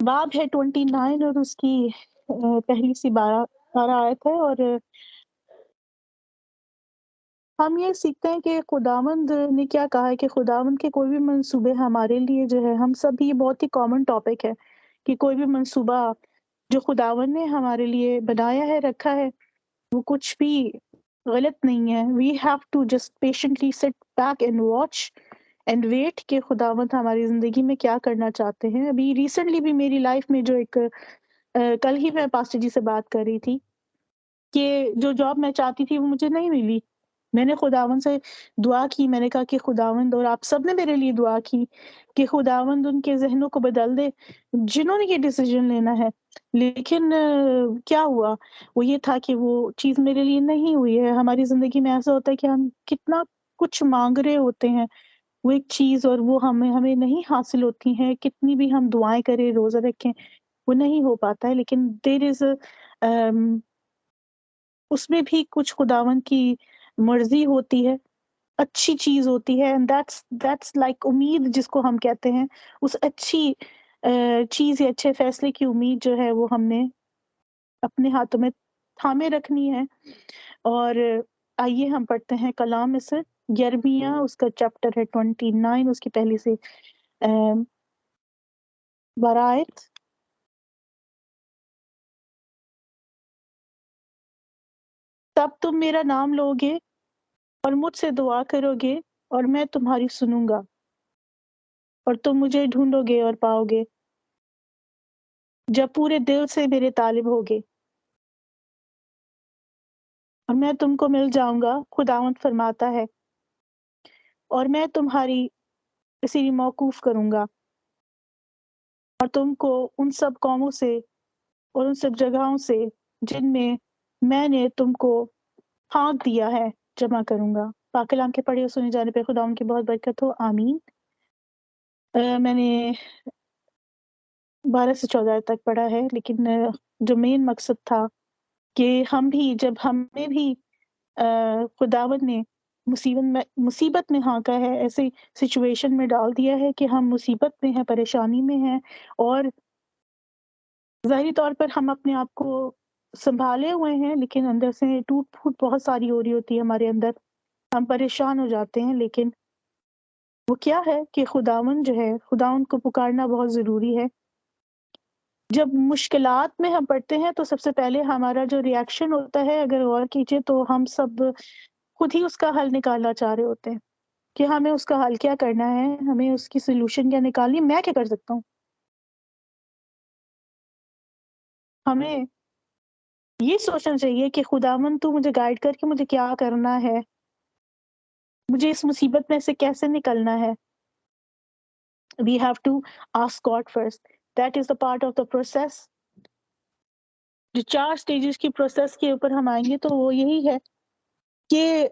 باب ہے 29 اور اس کی پہلی سی 12 آیت ہے، اور ہم یہ سیکھتے ہیں کہ خداوند نے کیا کہا ہے، کہ خداوند کے کوئی بھی منصوبے ہمارے لیے جو ہے، ہم سب یہ بہت ہی کامن ٹاپک ہے کہ کوئی بھی منصوبہ جو خداوند نے ہمارے لیے بنایا ہے، رکھا ہے، وہ کچھ بھی غلط نہیں ہے. We have to just patiently sit back and watch and wait کہ خداوند ہماری زندگی میں کیا کرنا چاہتے ہیں. ابھی ریسنٹلی بھی میری لائف میں جو ایک کل ہی میں پاسٹر جی سے بات کر رہی تھی کہ جو جاب میں چاہتی تھی وہ مجھے نہیں ملی. میں نے خداوند سے دعا کی، میں نے کہا کہ خداوند، اور آپ سب نے میرے لیے دعا کی کہ خداوند ان کے ذہنوں کو بدل دے جنہوں نے یہ ڈیسیجن لینا ہے. لیکن کیا ہوا، وہ یہ تھا کہ وہ چیز میرے لیے نہیں ہوئی ہے. ہماری زندگی میں ایسا ہوتا ہے کہ ہم کتنا کچھ مانگ رہے ہوتے ہیں وہ ایک چیز، اور وہ ہمیں نہیں حاصل ہوتی ہیں. کتنی بھی ہم دعائیں کریں، روزہ رکھیں، وہ نہیں ہو پاتا ہے. لیکن دیر از اس میں بھی کچھ خداوند کی مرضی ہوتی ہے، اچھی چیز ہوتی ہے. اینڈ دیٹس لائک امید جس کو ہم کہتے ہیں. اس اچھی چیز یا اچھے فیصلے کی امید جو ہے وہ ہم نے اپنے ہاتھوں میں تھامے رکھنی ہے. اور آئیے ہم پڑھتے ہیں کلام میں سے یرمیہ، اس کا چیپٹر ہے 29، اس کی پہلی سے 12 آیت. تب تم میرا نام لوگے اور مجھ سے دعا کرو گے، اور میں تمہاری سنوں گا، اور تم مجھے ڈھونڈو گے اور پاؤ گے جب پورے دل سے میرے طالب ہوگے، اور میں تم کو مل جاؤں گا. خداوند فرماتا ہے، اور میں تمہاری اسی موقوف کروں گا، اور تم کو ان سب قوموں سے اور ان سب جگہوں سے جن میں نے تم کو پھانک دیا ہے جمع کروں گا. پاک کلام کے پڑھے اور سنے جانے پہ خداوند کی بہت برکت ہو، آمین. میں نے 12 سے 14 تک پڑھا ہے، لیکن جو مین مقصد تھا کہ ہم بھی، جب ہمیں بھی خداوند نے مصیبت میں ہانکا ہے، ایسی سچویشن میں ڈال دیا ہے کہ ہم مصیبت میں ہیں، پریشانی میں ہیں، اور ظاہری طور پر ہم اپنے آپ کو سنبھالے ہوئے ہیں، لیکن اندر سے ٹوٹ پھوٹ بہت ساری ہو رہی ہوتی ہے ہمارے اندر. ہم پریشان ہو جاتے ہیں. لیکن وہ کیا ہے کہ خداوند جو ہے، خداوند کو پکارنا بہت ضروری ہے. جب مشکلات میں ہم پڑھتے ہیں تو سب سے پہلے ہمارا جو ریئیکشن ہوتا ہے، اگر غور کیجئے تو ہم سب خود ہی اس کا حل نکالنا چاہ رہے ہوتے ہیں کہ ہمیں اس کا حل کیا کرنا ہے، ہمیں اس کی سولوشن کیا نکالنی ہے، میں کیا کر سکتا ہوں. ہمیں یہ سوچنا چاہیے کہ خداوند تو مجھے گائیڈ کر کے مجھے کیا کرنا ہے، مجھے اس مصیبت میں سے کیسے نکلنا ہے. We have to ask God first. That is the part of the process. جو 4 سٹیجز کی پروسیس کے اوپر ہم آئیں گے تو وہ یہی ہے کہ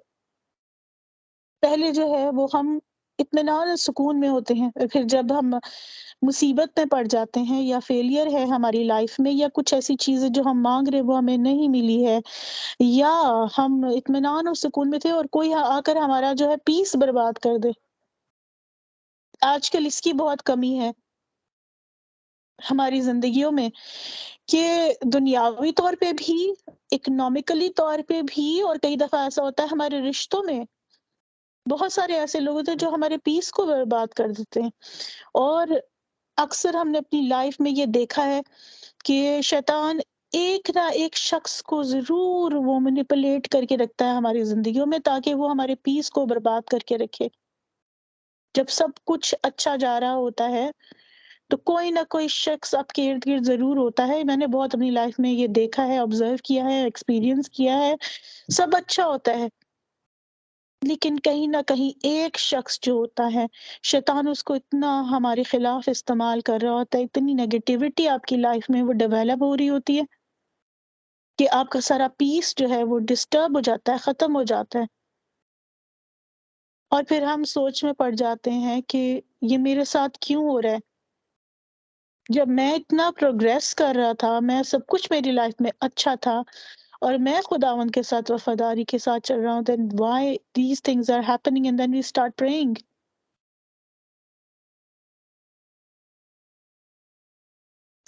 پہلے جو ہے وہ ہم اطمینان اور سکون میں ہوتے ہیں. پھر جب ہم مصیبت میں پڑ جاتے ہیں، یا فیلئر ہے ہماری لائف میں، یا کچھ ایسی چیزیں جو ہم مانگ رہے وہ ہمیں نہیں ملی ہے، یا ہم اطمینان اور سکون میں تھے اور کوئی آ کر ہمارا جو ہے پیس برباد کر دے. آج کل اس کی بہت کمی ہے ہماری زندگیوں میں، کہ دنیاوی طور پہ بھی، اکنامکلی طور پہ بھی، اور کئی دفعہ ایسا ہوتا ہے ہمارے رشتوں میں بہت سارے ایسے لوگ ہوتے ہیں جو ہمارے پیس کو برباد کر دیتے ہیں. اور اکثر ہم نے اپنی لائف میں یہ دیکھا ہے کہ شیطان ایک نہ ایک شخص کو ضرور وہ مینیپولیٹ کر کے رکھتا ہے ہماری زندگیوں میں، تاکہ وہ ہمارے پیس کو برباد کر کے رکھے. جب سب کچھ اچھا جا رہا ہوتا ہے تو کوئی نہ کوئی شخص آپ کے ارد گرد ضرور ہوتا ہے. میں نے بہت اپنی لائف میں یہ دیکھا ہے، آبزرو کیا ہے، ایکسپیرینس کیا ہے. سب اچھا ہوتا ہے، لیکن کہیں نہ کہیں ایک شخص جو ہوتا ہے، شیطان اس کو اتنا ہمارے خلاف استعمال کر رہا ہوتا ہے، اتنی نیگیٹیوٹی آپ کی لائف میں وہ ڈیولپ ہو رہی ہوتی ہے کہ آپ کا سارا پیس جو ہے وہ ڈسٹرب ہو جاتا ہے، ختم ہو جاتا ہے. اور پھر ہم سوچ میں پڑ جاتے ہیں کہ یہ میرے ساتھ کیوں ہو رہا ہے، جب میں اتنا پروگریس کر رہا تھا، میں سب کچھ میری لائف میں اچھا تھا، اور میں خداوند کے ساتھ وفاداری کے ساتھ چل رہا ہوں. then why these things are happening, and then we start praying.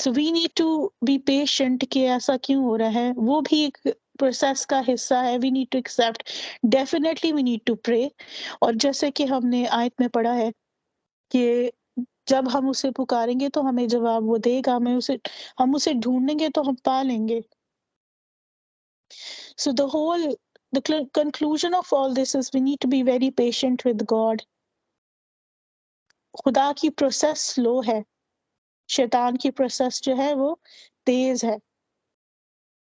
So we need to be patient کہ ایسا کیوں ہو رہا ہے، وہ بھی ایک پروسیس کا حصہ ہے. We need to accept. Definitely we need to pray. اور جیسے کہ ہم نے آیت میں پڑھا ہے کہ جب ہم اسے پکاریں گے تو ہمیں جواب وہ دے گا، ہم اسے ڈھونڈیں گے تو ہم پا لیں گے. So the conclusion of all this is we need to be very patient with God. خدا کی پروسیس سلو ہے، شیطان کی پروسیس جو ہے وہ تیز ہے،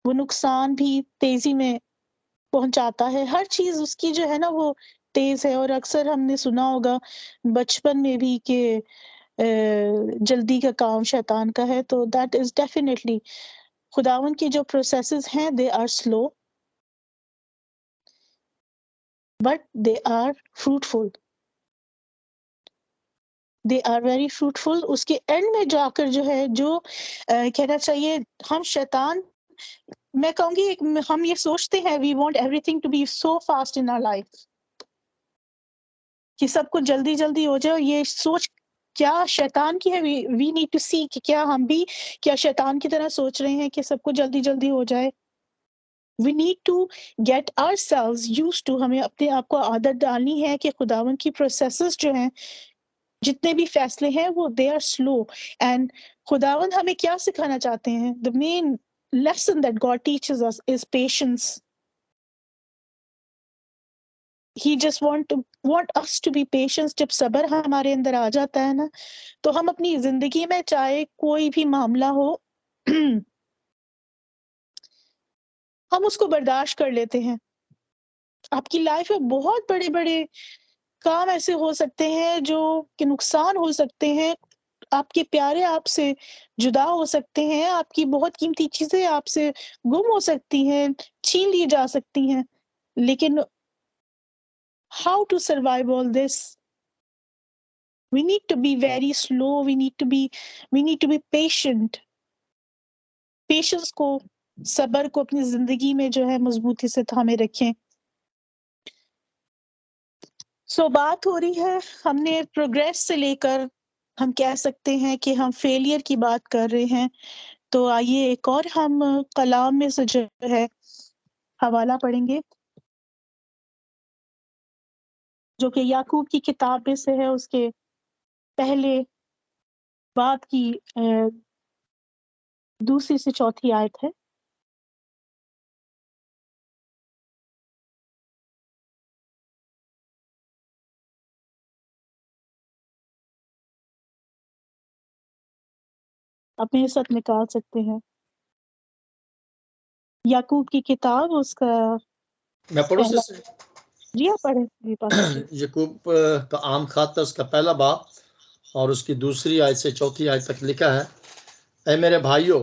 وہ نقصان بھی تیزی میں پہنچاتا ہے. ہر چیز اس کی جو ہے نا وہ تیز ہے. اور اکثر ہم نے سنا ہوگا بچپن میں بھی کہ جلدی کا کام شیطان کا ہے. تو دیٹ از ڈیفینیٹلی خداون کی جو پروسیسز ہیں they are slow but they are fruitful. They are very fruitful. اس کے اینڈ میں جا کر جو ہے جو کہنا چاہیے ہم شیطان، میں کہوں گی ہم یہ سوچتے ہیں we want everything to be so fast in our life, کہ سب کچھ جلدی جلدی ہو جائے. اور یہ سوچ کیا شیطان کی ہے؟ وی نیڈ ٹو سی کہ کیا ہم بھی کیا شیطان کی طرح سوچ رہے ہیں کہ سب کچھ جلدی جلدی ہو جائے. We need to get ourselves used to. ہمیں اپنے آپ کو عادت ڈالنی ہے کہ خداون کی پروسیسز جو ہیں، جتنے بھی فیصلے ہیں وہ دے آر سلو. اینڈ خداون ہمیں کیا سکھانا چاہتے ہیں؟ the main lesson that God teaches us is patience. He just want us to be patient. جب صبر ہمارے اندر آ جاتا ہے نا تو ہم اپنی زندگی میں چاہے کوئی بھی معاملہ ہو ہم اس کو برداشت کر لیتے ہیں. آپ کی لائف میں بہت بڑے بڑے کام ایسے ہو سکتے ہیں جو کہ نقصان ہو سکتے ہیں، آپ کے پیارے آپ سے جدا ہو سکتے ہیں، آپ کی بہت قیمتی چیزیں آپ سے گم ہو سکتی ہیں، چھین لی جا سکتی ہیں. لیکن how to survive all this? We need to be very slow. We need to be patient. Patience کو، صبر کو اپنی زندگی میں جو ہے مضبوطی سے تھامے رکھیں. سو بات ہو رہی ہے، ہم نے پروگریس سے لے کر ہم کہہ سکتے ہیں کہ ہم فیلئر کی بات کر رہے ہیں. تو آئیے ایک اور ہم کلام میں سے جو ہے حوالہ پڑھیں گے جو کہ یعقوب کی کتاب میں سے ہے، اس کے پہلے بات کی دوسری سے چوتھی آیت ہے. آپ میرے ساتھ نکال سکتے ہیں یعقوب کی کتاب، اس کا میں پڑھوں پہلا. سے جی آپ پڑھیں جی پاسٹر جی. یعقوب کا عام خط ہے، اس کا پہلا باب اور اس کی دوسری آیت سے چوتھی آیت تک لکھا ہے. اے میرے بھائیو،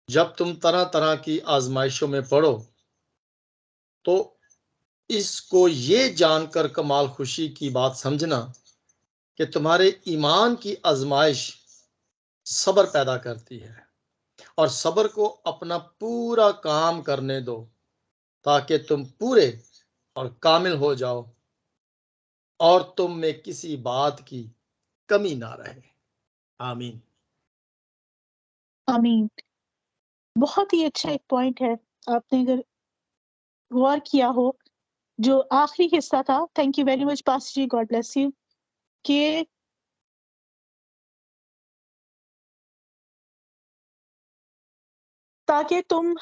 جب تم طرح طرح کی آزمائشوں میں پڑو تو اس کو یہ جان کر کمال خوشی کی بات سمجھنا کہ تمہارے ایمان کی آزمائش صبر پیدا کرتی ہے، اور صبر کو اپنا پورا کام کرنے دو تاکہ تم پورے اور کامل ہو جاؤ اور تم میں کسی بات کی کمی نہ رہے. آمین. آمین. بہت ہی اچھا ایک پوائنٹ ہے، آپ نے اگر غور کیا ہو جو آخری حصہ تھا. Thank you very much pastor ji, God bless you. کہ تاکہ تم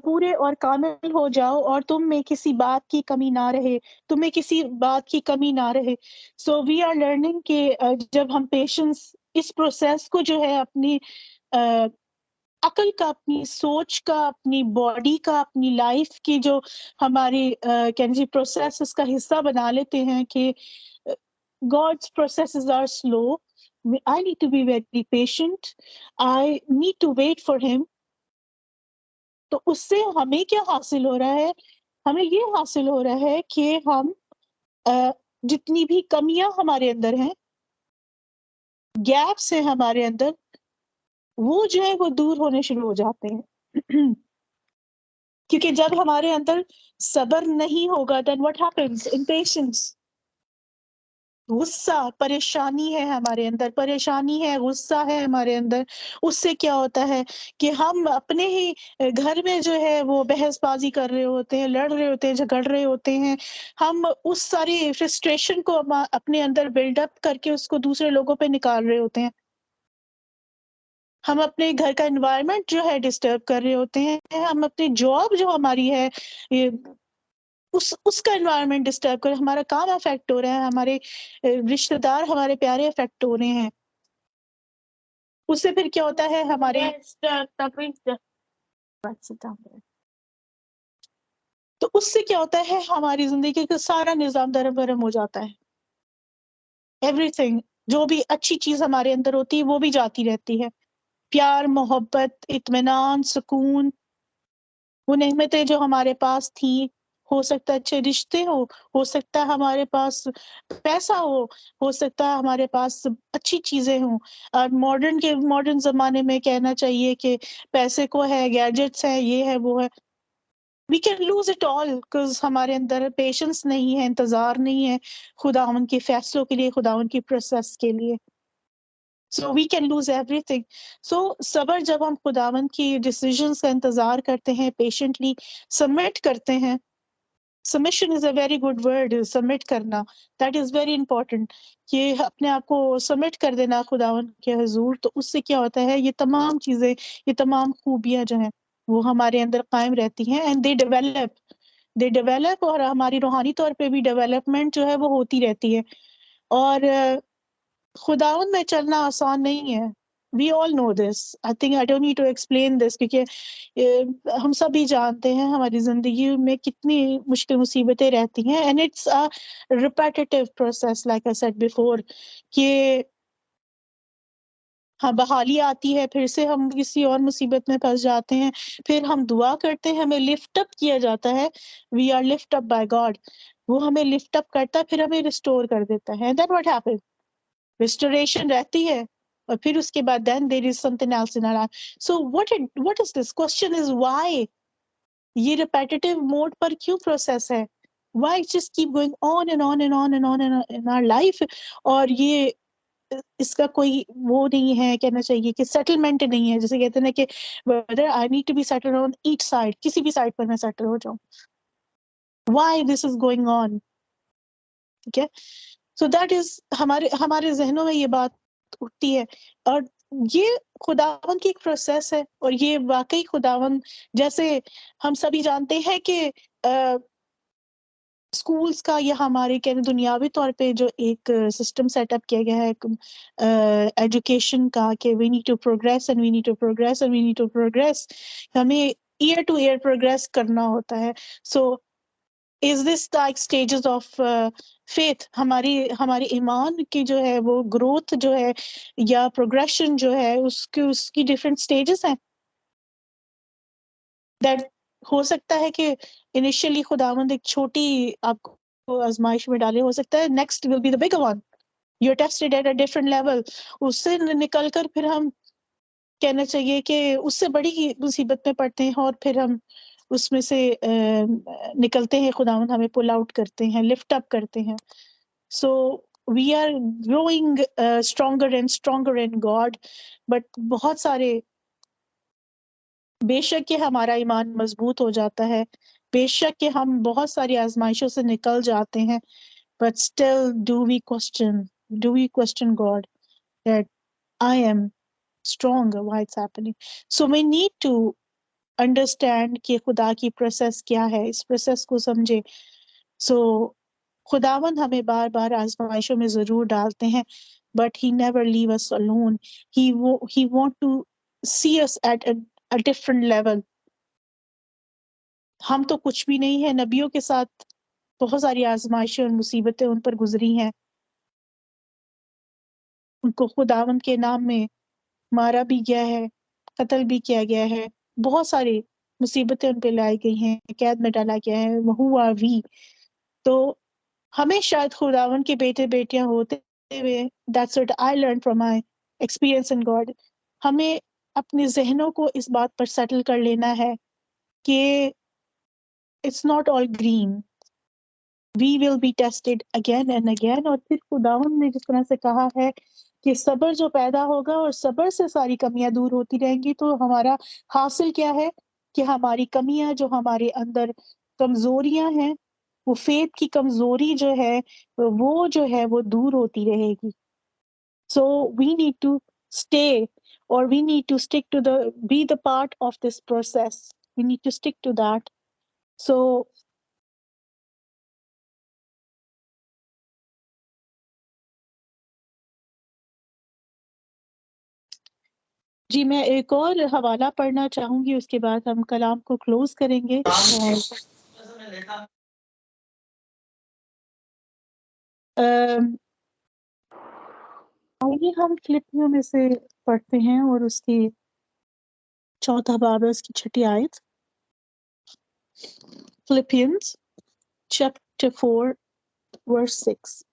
پورے اور کامل ہو جاؤ اور تم میں کسی بات کی کمی نہ رہے، تمہیں کسی بات کی کمی نہ رہے. سو وی آر لرننگ کہ جب ہم پیشنس اس پروسیس کو جو ہے اپنی عقل کا، اپنی سوچ کا، اپنی باڈی کا، اپنی لائف کی جو ہماری پروسیس اس کا حصہ بنا لیتے ہیں کہ God's processes are slow. I need to be very patient. I need to wait for him. تو اس سے ہمیں کیا حاصل ہو رہا ہے؟ ہمیں یہ حاصل ہو رہا ہے کہ ہم جتنی بھی کمیاں ہمارے اندر ہیں، گیپس ہیں ہمارے اندر، وہ جو ہے وہ دور ہونے شروع ہو جاتے ہیں. کیونکہ جب ہمارے اندر صبر نہیں ہوگا then what happens? Impatience. غصہ، پریشانی ہے ہمارے اندر، پریشانی ہے، غصہ ہے ہمارے اندر، اس سے کیا ہوتا ہے کہ ہم اپنے ہی گھر میں جو ہے وہ بحث بازی کر رہے ہوتے ہیں، لڑ رہے ہوتے ہیں، جھگڑ رہے ہوتے ہیں، ہم اس ساری فرسٹریشن کو اپنے اندر بلڈ اپ کر کے اس کو دوسرے لوگوں پہ نکال رہے ہوتے ہیں، ہم اپنے گھر کا انوائرمنٹ جو ہے ڈسٹرب کر رہے ہوتے ہیں، ہم اپنی جاب جو ہماری ہے یہ اس کا انوائرمنٹ ڈسٹرب کر، ہمارا کام افیکٹ ہو رہا ہے، ہمارے رشتہ دار ہمارے پیارے افیکٹ ہو رہے ہیں، اس سے پھر کیا ہوتا ہے ہمارے تو اس سے کیا ہوتا ہے ہماری زندگی کا سارا نظام درم برم ہو جاتا ہے، ایوری تھنگ جو بھی اچھی چیز ہمارے اندر ہوتی ہے وہ بھی جاتی رہتی ہے، پیار، محبت، اطمینان، سکون، وہ نعمتیں جو ہمارے پاس تھیں، ہو سکتا ہے اچھے رشتے ہو سکتا ہے ہمارے پاس پیسہ ہو سکتا ہے ہمارے پاس اچھی چیزیں ہوں، اور ماڈرن زمانے میں کہنا چاہیے کہ پیسے کو ہے، گیجٹس ہیں، یہ ہے وہ ہے، we can lose it all because ہمارے اندر پیشنس نہیں ہے، انتظار نہیں ہے خداوند کے فیصلوں کے لیے، خداوند کی پروسیس کے لیے، so we can lose everything. So صبر جب ہم خداوند کی ڈیسیژنس کا انتظار کرتے ہیں، پیشنٹلی سبمٹ کرتے ہیں، submission is a very good word, submit کرنا، دیٹ از ویری امپورٹنٹ، کہ اپنے آپ کو سبمٹ کر دینا خداوند کے حضور، تو اس سے کیا ہوتا ہے یہ تمام چیزیں، یہ تمام خوبیاں جو ہیں وہ ہمارے اندر قائم رہتی ہیں، اینڈ دے ڈیولپ، اور ہماری روحانی طور پہ بھی ڈیولپمنٹ جو ہے وہ ہوتی رہتی ہے. اور خداوند میں چلنا آسان نہیں ہے، we all know this, I think I don't need to explain this, کیونکہ ہم سبھی جانتے ہیں ہماری زندگی میں کتنی مشکل مصیبتیں رہتی ہیں، and it's a repetitive process like I said before, کہ ہاں بحالی آتی ہے، پھر سے ہم کسی اور مصیبت میں پھنس جاتے ہیں، پھر ہم دعا کرتے ہیں، ہمیں لفٹ اپ کیا جاتا ہے، we are lift up by God, وہ ہمیں لفٹ اپ کرتا ہے، پھر ہمیں ریسٹور کر دیتا ہے، دین واٹ ہیپن، ریسٹوریشن رہتی ہے، اور پھر اس کے بعد then there is something else in our life. So what is this question is why یہ repetitive mode پر کیوں پروسیس ہے, why it just keep going on and on and on and on in our life, اور یہ اس کا کوئی وہ نہیں ہے, کہنا چاہیے کہ سیٹلمنٹ نہیں ہے, جیسے کہتے ہیں کہ whether I need to be settled on each side, کسی بھی سائڈ پر میں سیٹل ہو جاؤں, why this is going on, ٹھیک ہے. سو دیٹ از ہمارے ذہنوں میں یہ بات اٹھتی ہے, اور یہ خداوند کی ایک پروسیس ہے, اور یہ واقعی خداوند, جیسے ہم سبھی جانتے ہیں کہ اسکولس کا یا ہمارے کہنے دنیاوی طور پہ جو ایک سسٹم سیٹ اپ کیا گیا ہے ایجوکیشن کا, کہ we need to progress and we need to progress and we need to progress, ہمیں ایئر ٹو ایئر پروگریس کرنا ہوتا ہے. سو is this like stages of faith, ہماری ایمان کی جو ہے وہ گروتھ جو ہے یا پروگریشن جو ہے اس کی ڈفرینٹ سٹیجز ہیں. دیٹ ہو سکتا ہے کہ انیشیلی خداوند ایک چھوٹی آپ کو آزمائش میں ڈالے, ہو سکتا ہے next will be the big one, you are tested at a different level, اس سے نکل کر پھر ہم کہنا چاہیے کہ اس سے بڑی مصیبت میں پڑتے ہیں, اور پھر ہم اس میں سے نکلتے ہیں, خداوند ہمیں پل آؤٹ کرتے ہیں, لفٹ اپ کرتے ہیں. So we are growing stronger and stronger in God, but بہت سارے, بے شک کہ ہمارا ایمان مضبوط ہو جاتا ہے, بے شک کہ ہم بہت ساری آزمائشوں سے نکل جاتے ہیں, but still do we question God that I am strong, why it's happening. So we need to understand کہ خدا کی پروسیس کیا ہے, اس پروسیس کو سمجھے. سو خداوند ہمیں بار بار آزمائشوں میں ضرور ڈالتے ہیں, but he never leave us alone. He want to see us at a different level. ہم تو کچھ بھی نہیں ہے, نبیوں کے ساتھ بہت ساری آزمائشیں اور مصیبتیں ان پر گزری ہیں, ان کو خداوند کے نام میں مارا بھی گیا ہے, قتل بھی کیا گیا ہے, بہت ساری مصیبتیں ان پہ لائی گئی ہیں, قید میں ڈالا گیا ہے, وہ بھی. تو ہمیں شاید خداوند کے بیٹے بیٹیاں ہوتے ہوئے, that's what I learned from my experience in God, ہمیں اپنے ذہنوں کو اس بات پر سیٹل کر لینا ہے کہ it's not all green. we will be tested again and again. اور پھر خداوند نے جس طرح سے کہا ہے کہ صبر جو پیدا ہوگا اور صبر سے ساری کمیاں دور ہوتی رہیں گی، تو ہمارا حاصل کیا ہے کہ ہماری کمیاں جو ہمارے اندر کمزوریاں ہیں، وہ فیتھ کی کمزوری جو ہے وہ دور ہوتی رہے گی. So we need to stay, or we need to stick to be the part of this process. We need to stick to that. So جی میں ایک اور حوالہ پڑھنا چاہوں گی، اس کے بعد ہم کلام کو کلوز کریں گے. آئیے ہم فلپیوں میں سے پڑھتے ہیں، اور اس کی 4 باب ہے، اس کی 6 آیت. Philippians chapter 4 verse 6.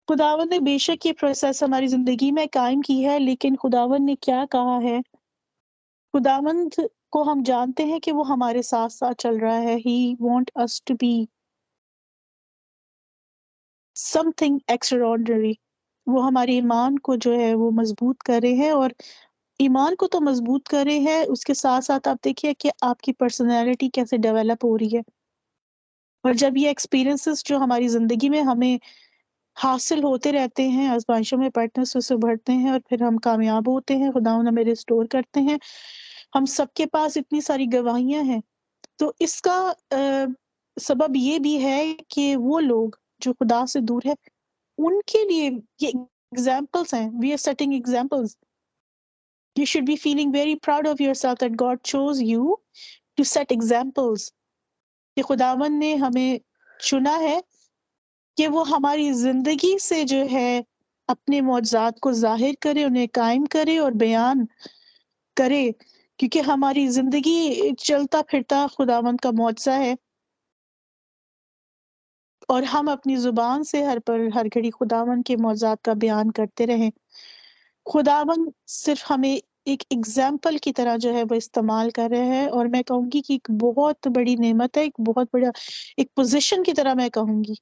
خداوند نے بے شک یہ پروسیس ہماری زندگی میں قائم کی ہے، لیکن خداوند نے کیا کہا ہے؟ خداوند کو ہم جانتے ہیں کہ وہ ہمارے ساتھ ساتھ چل رہا ہے. He want us to be something extraordinary. وہ ہمارے ایمان کو جو ہے وہ مضبوط کر رہے ہیں، اور ایمان کو تو مضبوط کر رہے ہیں، اس کے ساتھ ساتھ آپ دیکھیے کہ آپ کی پرسنالٹی کیسے ڈیولپ ہو رہی ہے. اور جب یہ ایکسپیرینسز جو ہماری زندگی میں ہمیں حاصل ہوتے رہتے ہیں، آزمائشوں میں پڑھتے ہیں، اس سے بڑھتے ہیں، اور پھر ہم کامیاب ہوتے ہیں، خداوند ہمیں ریسٹور کرتے ہیں. ہم سب کے پاس اتنی ساری گواہیاں ہیں. تو اس کا سبب یہ بھی ہے کہ وہ لوگ جو خدا سے دور ہے، ان کے لیے یہ ایگزامپلس ہیں. We are setting examples. You should be feeling very proud of yourself that God chose you to set examples. کہ خداوند نے ہمیں چنا ہے کہ وہ ہماری زندگی سے جو ہے اپنے معجزات کو ظاہر کرے، انہیں قائم کرے اور بیان کرے، کیونکہ ہماری زندگی چلتا پھرتا خداوند کا معجزہ ہے، اور ہم اپنی زبان سے ہر گھڑی خداوند کے معجزات کا بیان کرتے رہیں. خداوند صرف ہمیں ایک ایگزامپل کی طرح جو ہے وہ استعمال کر رہے ہیں، اور میں کہوں گی کہ ایک بہت بڑی نعمت ہے، ایک بہت بڑا ایک پوزیشن کی طرح میں کہوں گی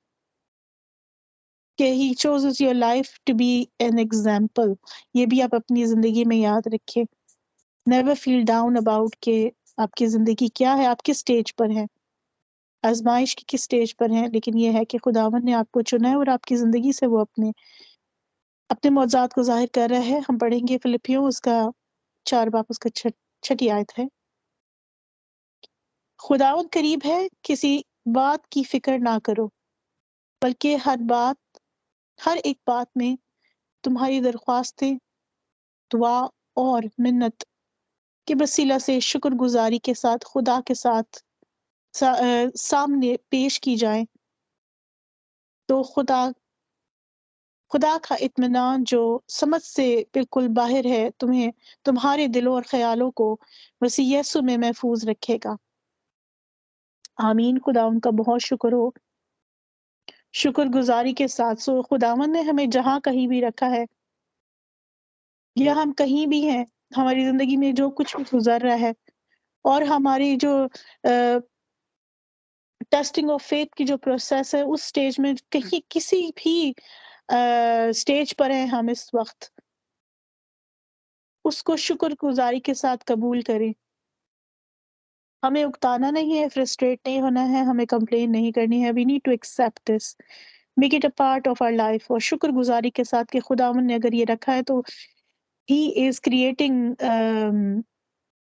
کہ he chooses your life to be an example. یہ بھی آپ اپنی زندگی میں یاد رکھیں. never feel down about کہ آپ کی زندگی کیا ہے، آپ کس سٹیج پر ہیں، آزمائش کی کس سٹیج پر ہیں، لیکن یہ ہے کہ خداوند نے آپ کو چنا ہے، اور آپ کی زندگی سے وہ اپنے معجزات کو ظاہر کر رہا ہے. ہم پڑھیں گے فلپیوں اس کا 4 باب اس کا 6 آیت ہے. خداوند قریب ہے، کسی بات کی فکر نہ کرو، بلکہ ہر ایک بات میں تمہاری درخواستیں، دعا اور منت کے وسیلہ سے شکر گزاری کے ساتھ خدا کے ساتھ سامنے پیش کی جائیں. تو خدا کا اطمینان جو سمجھ سے بالکل باہر ہے، تمہارے دلوں اور خیالوں کو مسیح یسوع میں محفوظ رکھے گا. آمین. خداوند کا بہت شکر ہو، شکر گزاری کے ساتھ. خداوند نے ہمیں جہاں کہیں بھی رکھا ہے، یا ہم کہیں بھی ہیں، ہماری زندگی میں جو کچھ بھی گزر رہا ہے، اور ہماری جو ٹیسٹنگ آف فیتھ کی جو پروسیس ہے، اس سٹیج میں کہیں کسی بھی سٹیج پر ہیں ہم اس وقت، اس کو شکر گزاری کے ساتھ قبول کریں. ہمیں اکتانا نہیں ہے، فرسٹریٹ نہیں ہونا ہے، ہمیں کمپلین نہیں کرنی ہے. We need to accept this, make it a part of our life. اور شکر گزاری کے ساتھ کہ خداوند نے اگر یہ رکھا ہے تو he is creating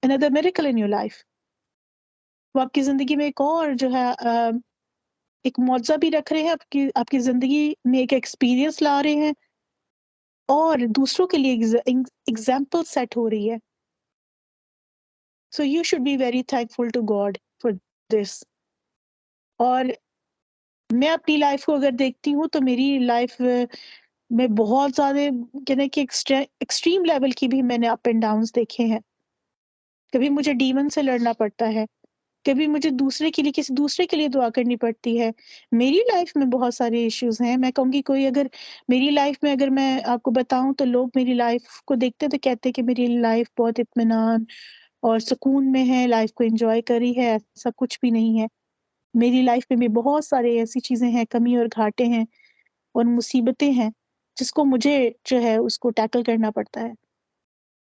another miracle in your life. وہ آپ کی زندگی میں ایک اور جو ہے ایک معجزہ بھی رکھ رہے ہیں، آپ کی زندگی میں ایک ایکسپیرینس لا رہے ہیں، اور دوسروں کے لیے ایگزامپل سیٹ ہو رہی ہے. So you should be very thankful to God for this. اور میں اپنی لائف کو اگر دیکھتی ہوں تو میری لائف میں بہت زیادہ کہنے کہ ایکسٹریم لیول کی بھی میں نے اپ اینڈ ڈاؤنس دیکھے ہیں. کبھی مجھے ڈیمن سے لڑنا پڑتا ہے، کبھی مجھے کسی دوسرے کے لیے دعا کرنی پڑتی ہے. میری لائف میں بہت سارے ایشوز ہیں. میں کہوں گی کوئی اگر میری لائف میں اگر میں آپ کو بتاؤں تو لوگ میری لائف کو دیکھتے تو کہتے کہ میری لائف بہت اطمینان اور سکون میں ہے، لائف کو انجوائے کر رہی ہے، ایسا کچھ بھی نہیں ہے۔ میری لائف میں بھی بہت سارے ایسی چیزیں ہیں، کمی اور گھاٹے ہیں اور مصیبتیں ہیں جس کو مجھے جو ہے اس کو ٹیکل کرنا پڑتا ہے۔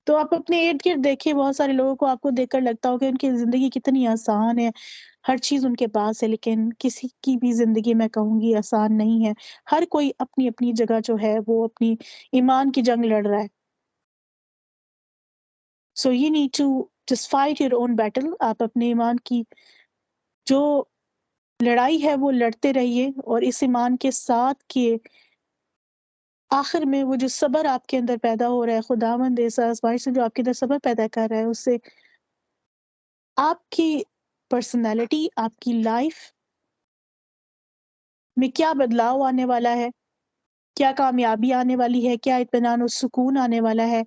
تو آپ اپنے ارد گرد دیکھیں، بہت سارے لوگوں کو آپ کو دیکھ کر لگتا ہو کہ ان کی زندگی کتنی آسان ہے، ہر چیز ان کے پاس ہے، لیکن کسی کی بھی زندگی میں کہوں گی آسان نہیں ہے۔ ہر کوئی اپنی اپنی جگہ جو ہے وہ اپنی ایمان کی جنگ لڑ رہا ہے۔ So you need to just fight your own battle. آپ اپنے ایمان کی جو لڑائی ہے وہ لڑتے رہیے، اور اس ایمان کے ساتھ کہ آخر میں وہ جو صبر آپ کے اندر پیدا ہو رہا ہے، خداوند اس آزمائش سے جو آپ کے اندر صبر پیدا کر رہا ہے، اس سے آپ کی پرسنالٹی، آپ کی لائف میں کیا بدلاؤ آنے والا ہے، کیا کامیابی آنے والی ہے، کیا اطمینان و سکون آنے والا ہے،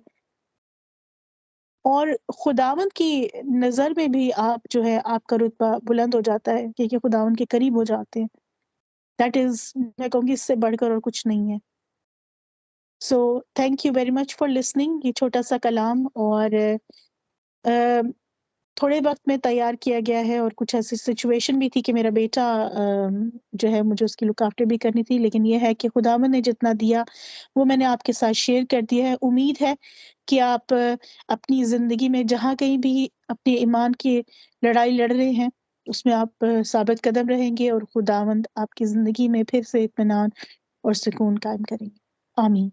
اور خداوند کی نظر میں بھی آپ جو ہے آپ کا رتبہ بلند ہو جاتا ہے، کیونکہ خداوند کے قریب ہو جاتے ہیں۔ دیٹ از، میں کہوں گی اس سے بڑھ کر اور کچھ نہیں ہے۔ So thank you very much for listening. یہ چھوٹا سا کلام اور تھوڑے وقت میں تیار کیا گیا ہے، اور کچھ ایسی سچویشن بھی تھی کہ میرا بیٹا جو ہے مجھے اس کی لک آفٹر بھی کرنی تھی، لیکن یہ ہے کہ خداوند نے جتنا دیا وہ میں نے آپ کے ساتھ شیئر کر دیا ہے۔ امید ہے کہ آپ اپنی زندگی میں جہاں کہیں بھی اپنے ایمان کی لڑائی لڑ رہے ہیں اس میں آپ ثابت قدم رہیں گے، اور خداوند آپ کی زندگی میں پھر سے اطمینان اور سکون قائم کریں گے۔ آمین۔